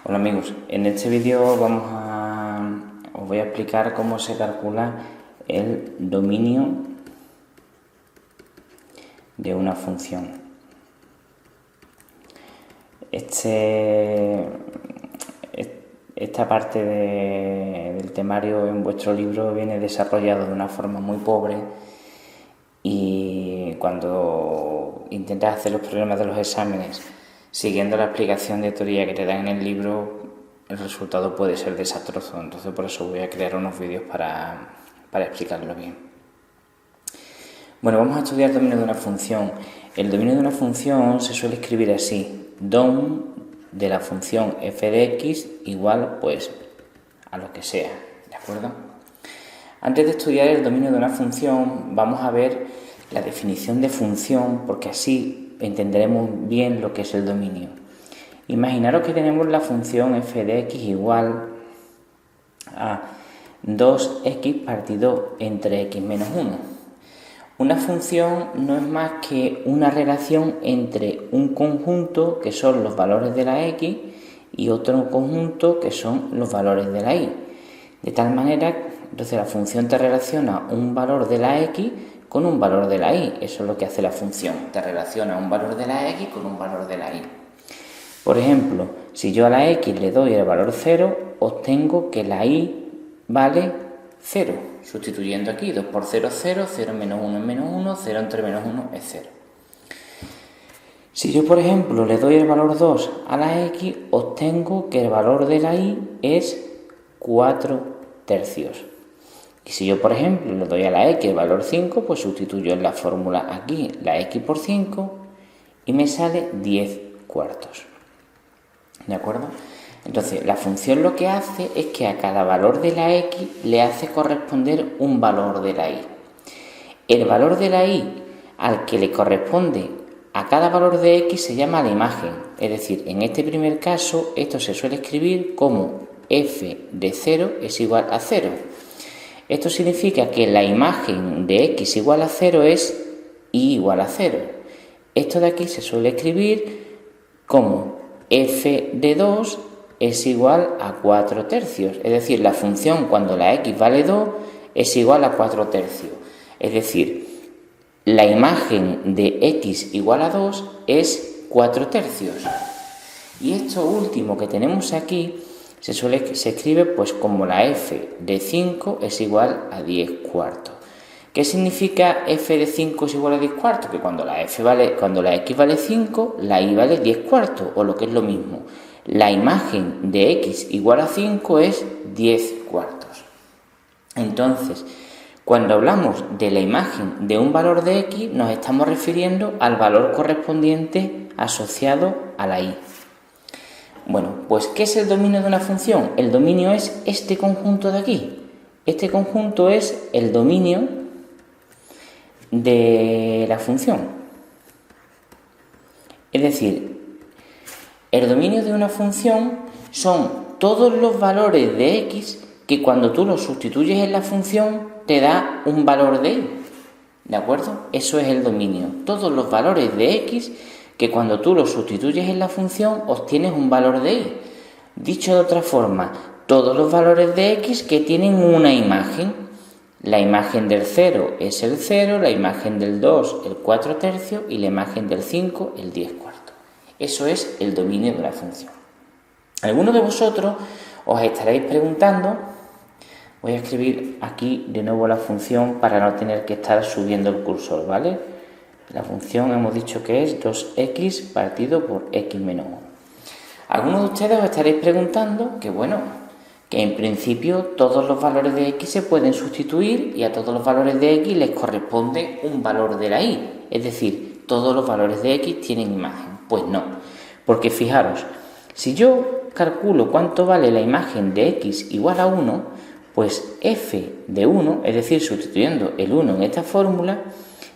Hola amigos, en este vídeo os voy a explicar cómo se calcula el dominio de una función. Esta parte del temario en vuestro libro viene desarrollado de una forma muy pobre y cuando intentas hacer los problemas de los exámenes siguiendo la explicación de teoría que te dan en el libro, el resultado puede ser desastroso. Entonces por eso voy a crear unos vídeos para explicarlo bien. Bueno, vamos a estudiar el dominio de una función. El dominio de una función se suele escribir así: dom de la función f de x igual pues a lo que sea, ¿de acuerdo? Antes de estudiar el dominio de una función, vamos a ver la definición de función, porque así entenderemos bien lo que es el dominio. Imaginaros que tenemos la función f de x igual a 2x partido entre x menos 1. Una función no es más que una relación entre un conjunto, que son los valores de la x, y otro conjunto, que son los valores de la y. De tal manera, entonces la función te relaciona un valor de la x con un valor de la y. Eso es lo que hace la función, te relaciona un valor de la x con un valor de la y. Por ejemplo, si yo a la x le doy el valor 0, obtengo que la y vale 0. Sustituyendo aquí, 2 por 0 es 0, 0 menos 1 es menos 1, 0 entre menos 1 es 0. Si yo, por ejemplo, le doy el valor 2 a la x, obtengo que el valor de la y es 4 tercios. Y si yo, por ejemplo, le doy a la x el valor 5, pues sustituyo en la fórmula aquí la x por 5 y me sale 10 cuartos. ¿De acuerdo? Entonces, la función lo que hace es que a cada valor de la x le hace corresponder un valor de la y. El valor de la y al que le corresponde a cada valor de x se llama la imagen. Es decir, en este primer caso, esto se suele escribir como f de 0 es igual a 0. Esto significa que la imagen de x igual a 0 es y igual a 0. Esto de aquí se suele escribir como f de 2 es igual a 4 tercios. Es decir, la función cuando la x vale 2 es igual a 4 tercios. Es decir, la imagen de x igual a 2 es 4 tercios. Y esto último que tenemos aquí se escribe pues como la f de 5 es igual a 10 cuartos. ¿Qué significa f de 5 es igual a 10 cuartos? Que cuando la x vale 5, la y vale 10 cuartos, o lo que es lo mismo. La imagen de x igual a 5 es 10 cuartos. Entonces, cuando hablamos de la imagen de un valor de x, nos estamos refiriendo al valor correspondiente asociado a la y. Bueno, pues ¿qué es el dominio de una función? El dominio es este conjunto de aquí. Este conjunto es el dominio de la función. Es decir, el dominio de una función son todos los valores de x que cuando tú los sustituyes en la función te da un valor de y. ¿De acuerdo? Eso es el dominio. Todos los valores de x que cuando tú los sustituyes en la función obtienes un valor de y. Dicho de otra forma, todos los valores de x que tienen una imagen. La imagen del 0 es el 0, la imagen del 2 el 4 tercios y la imagen del 5 el 10 cuartos. Eso es el dominio de la función. Algunos de vosotros os estaréis preguntando, voy a escribir aquí de nuevo la función para no tener que estar subiendo el cursor, ¿vale? La función hemos dicho que es 2x partido por x menos 1. Algunos de ustedes os estaréis preguntando que en principio todos los valores de x se pueden sustituir y a todos los valores de x les corresponde un valor de la y. Es decir, todos los valores de x tienen imagen. Pues no, porque fijaros, si yo calculo cuánto vale la imagen de x igual a 1, pues f de 1, es decir, sustituyendo el 1 en esta fórmula,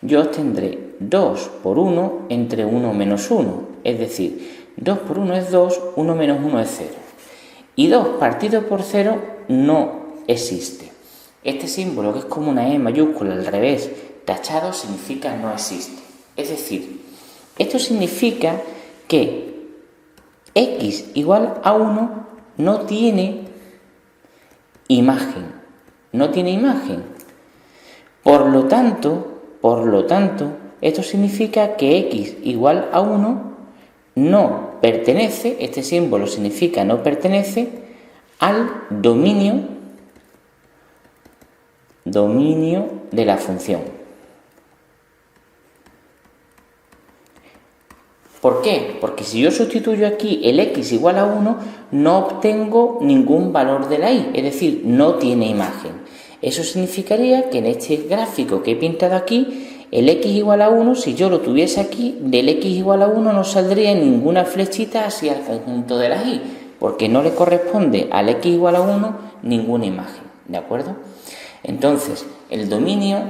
yo obtendré 2 por 1 entre 1 menos 1. Es decir, 2 por 1 es 2, 1 menos 1 es 0. Y 2 partido por 0 no existe. Este símbolo, que es como una E mayúscula al revés, tachado, significa no existe. Es decir, esto significa que x igual a 1 no tiene imagen. No tiene imagen. Por lo tanto, esto significa que x igual a 1 no pertenece, este símbolo significa no pertenece al dominio de la función. ¿Por qué? Porque si yo sustituyo aquí el x igual a 1, no obtengo ningún valor de la y, es decir, no tiene imagen. Eso significaría que en este gráfico que he pintado aquí, el x igual a 1, si yo lo tuviese aquí, del x igual a 1 no saldría ninguna flechita hacia el conjunto de las y, porque no le corresponde al x igual a 1 ninguna imagen, ¿de acuerdo? Entonces, el dominio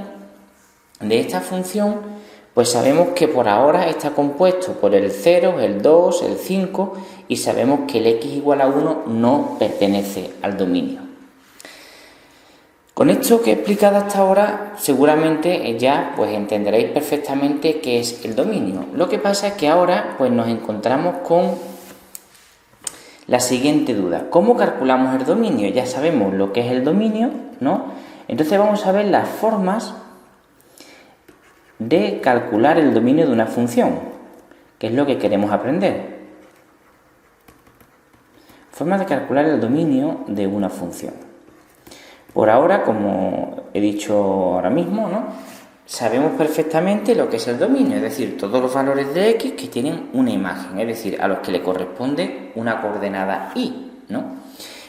de esta función, pues sabemos que por ahora está compuesto por el 0, el 2, el 5 y sabemos que el x igual a 1 no pertenece al dominio. Con esto que he explicado hasta ahora, seguramente ya pues entenderéis perfectamente qué es el dominio. Lo que pasa es que ahora pues nos encontramos con la siguiente duda. ¿Cómo calculamos el dominio? Ya sabemos lo que es el dominio, ¿no? Entonces vamos a ver las formas de calcular el dominio de una función, que es lo que queremos aprender. Formas de calcular el dominio de una función. Por ahora, como he dicho ahora mismo, ¿no?, sabemos perfectamente lo que es el dominio, es decir, todos los valores de x que tienen una imagen, es decir, a los que le corresponde una coordenada y, ¿no?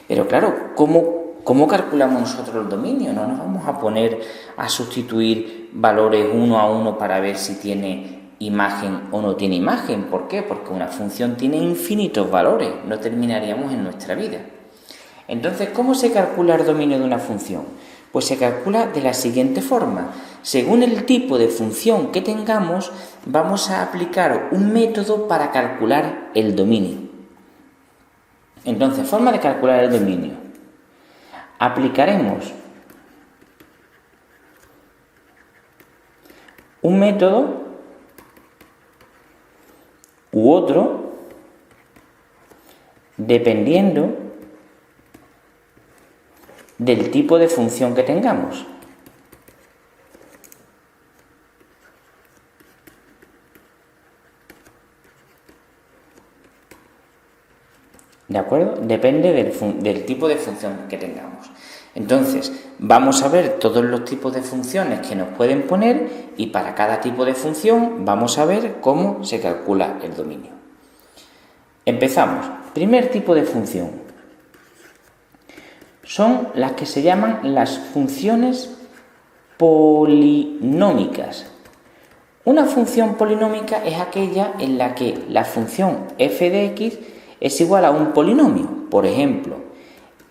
Pero claro, ¿cómo calculamos nosotros el dominio? No nos vamos a poner a sustituir valores uno a uno para ver si tiene imagen o no tiene imagen. ¿Por qué? Porque una función tiene infinitos valores, no terminaríamos en nuestra vida. Entonces, ¿cómo se calcula el dominio de una función? Pues se calcula de la siguiente forma. Según el tipo de función que tengamos, vamos a aplicar un método para calcular el dominio. Entonces, forma de calcular el dominio. Aplicaremos un método u otro dependiendo del tipo de función que tengamos. ¿De acuerdo? Depende del tipo de función que tengamos. Entonces, vamos a ver todos los tipos de funciones que nos pueden poner y para cada tipo de función vamos a ver cómo se calcula el dominio. Empezamos. Primer tipo de función. Son las que se llaman las funciones polinómicas. Una función polinómica es aquella en la que la función f de x es igual a un polinomio. Por ejemplo,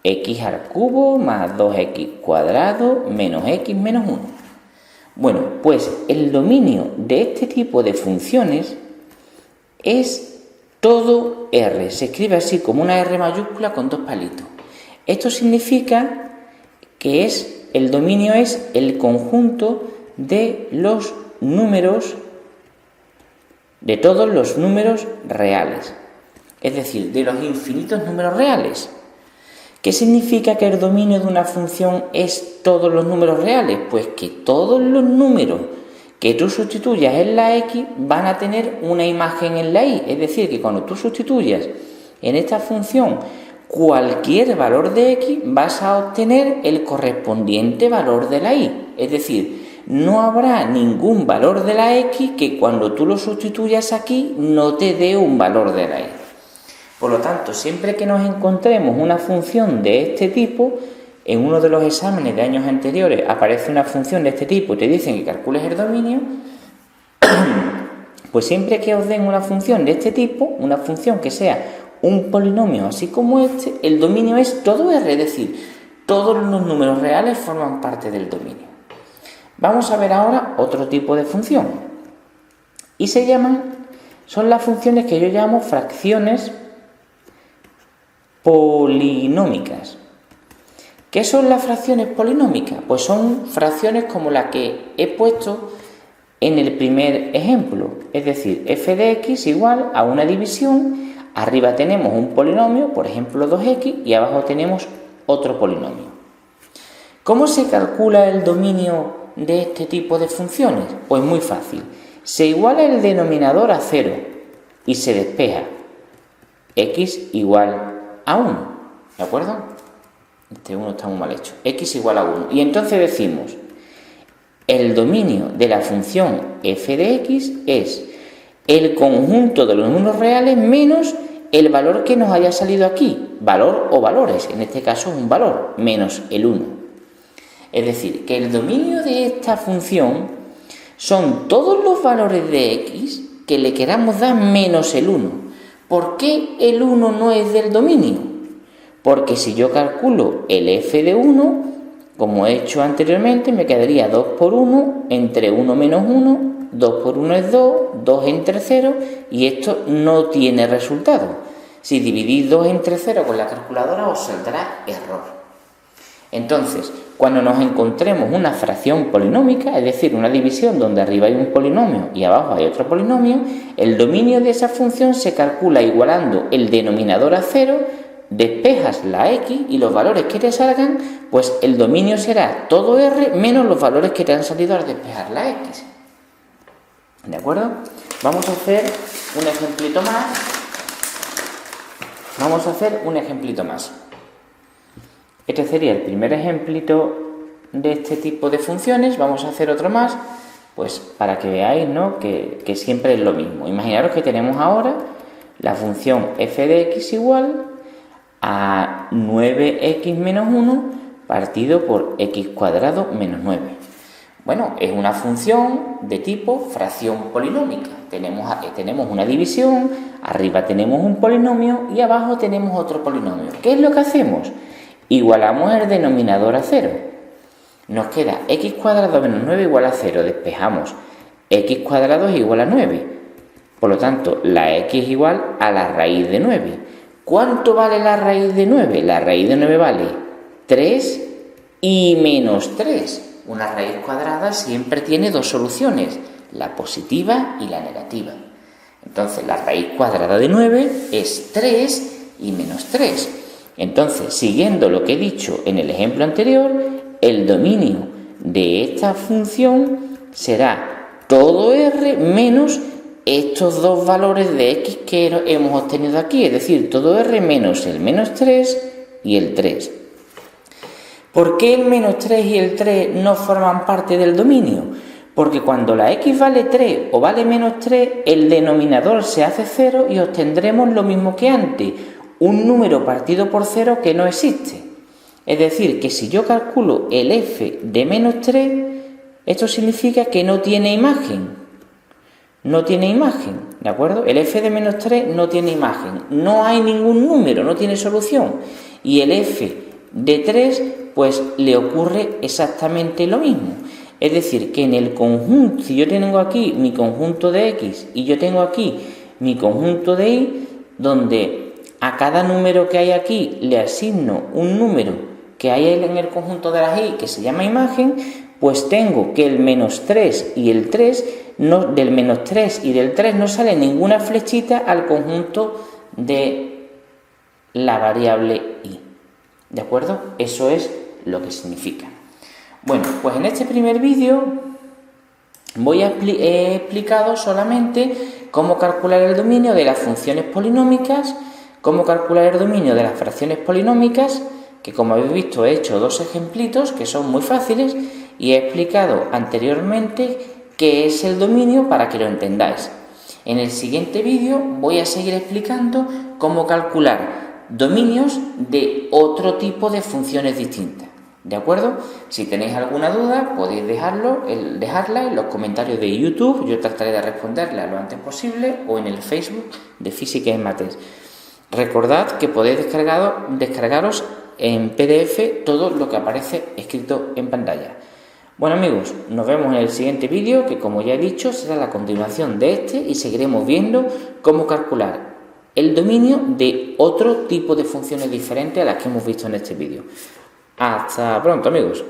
x al cubo más 2x cuadrado menos x menos 1. Bueno, pues el dominio de este tipo de funciones es todo R. Se escribe así como una R mayúscula con dos palitos. Esto significa que el dominio es el conjunto de los números, de todos los números reales. Es decir, de los infinitos números reales. ¿Qué significa que el dominio de una función es todos los números reales? Pues que todos los números que tú sustituyas en la x van a tener una imagen en la y. Es decir, que cuando tú sustituyas en esta función cualquier valor de x, vas a obtener el correspondiente valor de la y. Es decir, no habrá ningún valor de la x que cuando tú lo sustituyas aquí no te dé un valor de la y. Por lo tanto, siempre que nos encontremos una función de este tipo, en uno de los exámenes de años anteriores aparece una función de este tipo y te dicen que calcules el dominio, pues siempre que os den una función de este tipo, una función que sea un polinomio así como este, el dominio es todo R, es decir, todos los números reales forman parte del dominio. Vamos a ver ahora otro tipo de función. Y son las funciones que yo llamo fracciones polinómicas. ¿Qué son las fracciones polinómicas? Pues son fracciones como la que he puesto en el primer ejemplo, es decir, f de x igual a una división Arriba tenemos un polinomio, por ejemplo 2x, y abajo tenemos otro polinomio. ¿Cómo se calcula el dominio de este tipo de funciones? Pues muy fácil. Se iguala el denominador a 0 y se despeja x igual a 1, ¿de acuerdo? Este 1 está muy mal hecho. X igual a 1. Y entonces decimos, el dominio de la función f de x es el conjunto de los números reales menos el valor que nos haya salido aquí, valor o valores, en este caso es un valor, menos el 1. Es decir, que el dominio de esta función son todos los valores de x que le queramos dar menos el 1. ¿Por qué el 1 no es del dominio? Porque si yo calculo el f de 1, como he hecho anteriormente, me quedaría 2 por 1 entre 1 menos 1, 2 por 1 es 2, 2 entre 0, y esto no tiene resultado. Si dividís 2 entre 0 con la calculadora os saldrá error. Entonces, cuando nos encontremos una fracción polinómica, es decir, una división donde arriba hay un polinomio y abajo hay otro polinomio, el dominio de esa función se calcula igualando el denominador a 0, despejas la x y los valores que te salgan, pues el dominio será todo r menos los valores que te han salido al despejar la x. ¿De acuerdo? Vamos a hacer un ejemplito más. Este sería el primer ejemplito de este tipo de funciones. Vamos a hacer otro más, pues para que veáis, ¿no?, que siempre es lo mismo. Imaginaros que tenemos ahora la función f de x igual a 9x menos 1 partido por x cuadrado menos 9. Bueno, es una función de tipo fracción polinómica. Tenemos una división, arriba tenemos un polinomio y abajo tenemos otro polinomio. ¿Qué es lo que hacemos? Igualamos el denominador a 0. Nos queda x cuadrado menos 9 igual a 0. Despejamos. X cuadrado es igual a 9. Por lo tanto, la x es igual a la raíz de 9. ¿Cuánto vale la raíz de 9? La raíz de 9 vale 3 y menos 3. Una raíz cuadrada siempre tiene dos soluciones, la positiva y la negativa. Entonces, la raíz cuadrada de 9 es 3 y menos 3. Entonces, siguiendo lo que he dicho en el ejemplo anterior, el dominio de esta función será todo r menos estos dos valores de x que hemos obtenido aquí, es decir, todo r menos el menos 3 y el 3. ¿Por qué el menos 3 y el 3 no forman parte del dominio? Porque cuando la x vale 3 o vale menos 3, el denominador se hace 0 y obtendremos lo mismo que antes, un número partido por 0 que no existe. Es decir, que si yo calculo el f de menos 3, esto significa que no tiene imagen. No tiene imagen, ¿de acuerdo? El f de menos 3 no tiene imagen. No hay ningún número, no tiene solución. Y el f de 3, pues le ocurre exactamente lo mismo. Es decir, que en el conjunto, si yo tengo aquí mi conjunto de x y yo tengo aquí mi conjunto de y, donde a cada número que hay aquí le asigno un número que hay en el conjunto de las y que se llama imagen, pues tengo que el menos 3 y el 3, del menos 3 y del 3 no sale ninguna flechita al conjunto de la variable y. ¿De acuerdo? Eso es lo que significa. Bueno, pues en este primer vídeo he explicado solamente cómo calcular el dominio de las funciones polinómicas, cómo calcular el dominio de las fracciones polinómicas, que como habéis visto he hecho dos ejemplitos que son muy fáciles y he explicado anteriormente qué es el dominio para que lo entendáis. En el siguiente vídeo voy a seguir explicando cómo calcular dominios de otro tipo de funciones distintas. ¿De acuerdo? Si tenéis alguna duda podéis dejarla en los comentarios de YouTube, yo trataré de responderla lo antes posible, o en el Facebook de Física y Mates. Recordad que podéis descargaros en PDF todo lo que aparece escrito en pantalla. Bueno amigos, nos vemos en el siguiente vídeo que, como ya he dicho, será la continuación de este y seguiremos viendo cómo calcular el dominio de otro tipo de funciones diferentes a las que hemos visto en este vídeo. Hasta pronto amigos.